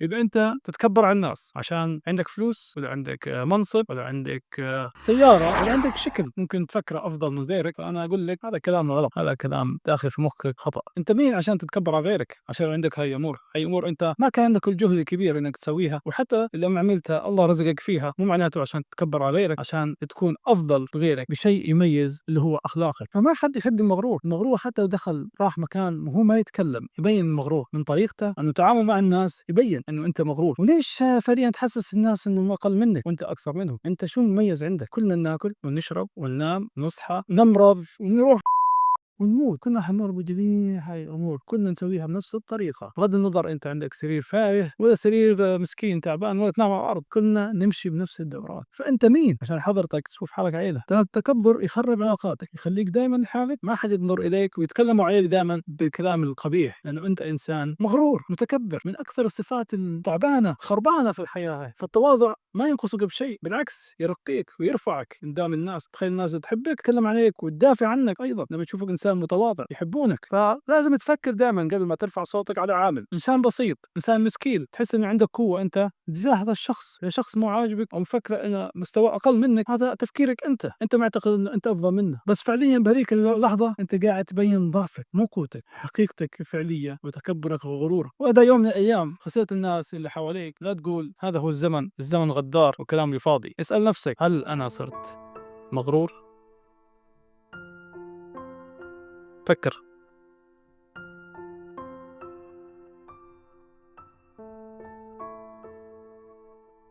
إذا أنت تتكبر على الناس عشان عندك فلوس ولا عندك منصب ولا عندك سيارة ولا عندك شكل ممكن تفكره أفضل من غيرك، فأنا أقول لك هذا كلام غلط، هذا كلام داخل في مخك خطأ. أنت مين عشان تتكبر على غيرك؟ عشان عندك هاي أمور أنت ما كان عندك الجهد الكبير إنك تسويها، وحتى لما عملتها الله رزقك فيها، مو معناته عشان تتكبر على غيرك، عشان تكون أفضل بغيرك بشيء يميز اللي هو أخلاقك. فما حد يحب المغرور. المغرور حتى لو دخل راح مكان وهو ما يتكلم يبين المغرور من طريقته، انه تعامل مع الناس يبين انه انت مغرور. وليش فعليا تحسس الناس انه اقل منك وانت اكثر منهم؟ انت شو مميز عندك؟ كلنا ناكل ونشرب وننام ونصحى ونمرض ونروح ونموت، كلنا حنمر بجميع هاي الامور، كلنا نسويها بنفس الطريقه، بغض النظر انت عندك سرير فارغ ولا سرير مسكين تعبان ولا تنام على الارض، كلنا نمشي بنفس الدورات. فانت مين عشان حضرتك تشوف حالك عيله؟ ترى التكبر يخرب علاقاتك، يخليك دائما لحالك، ما حد ينظر اليك ويتكلموا عليك دائما بالكلام القبيح، لانه انت انسان مغرور متكبر، من اكثر الصفات التعبانه خربانه في الحياه هاي. فالتواضع ما ينقصك بشيء، بالعكس يرقيك ويرفعك قدام الناس، تخيل الناس تحبك تتكلم عليك وتدافع عنك ايضا لما يشوفك انسان متواضع يحبونك. فلازم تفكر دائما قبل ما ترفع صوتك على عامل انسان بسيط، انسان مسكين، تحس ان عندك قوه انت تجاه هذا الشخص. اذا شخص مو عاجبك او مفكر انه مستوى اقل منك، هذا تفكيرك انت معتقد انه انت افضل منه، بس فعليا بهذيك اللحظه انت قاعد تبين ضعفك مو قوتك، حقيقتك الفعليه وتكبرك وغرورك. واذا يوم من الايام خسرت الناس اللي حواليك، لا تقول هذا هو الزمن غدار وكلام فاضي. اسال نفسك، هل انا صرت مغرور؟ فكر.